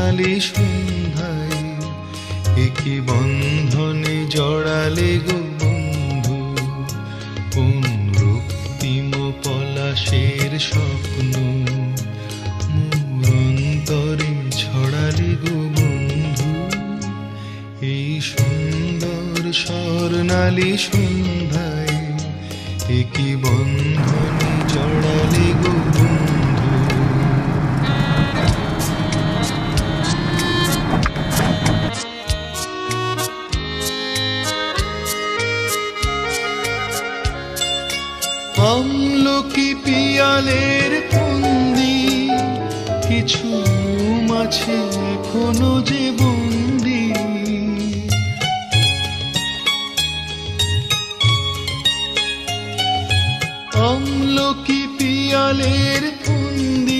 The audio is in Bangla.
স্বর্ণালী সন্ধ্যায় একই বন্ধনে জড়ালে গো বন্ধু, কোন রক্তিম পলাশের স্বপ্ন মোর অন্তরে ছড়ালে গো বন্ধু। এই সুন্দর স্বর্ণালী সন্ধ্যায় একই বন্ধনে জড়ালে গো বন্ধু। আমলকি পিয়ালের ফন্দি, কিছু মাছে এখনো যে বন্দি। আমলকি পিয়ালের ফন্দি,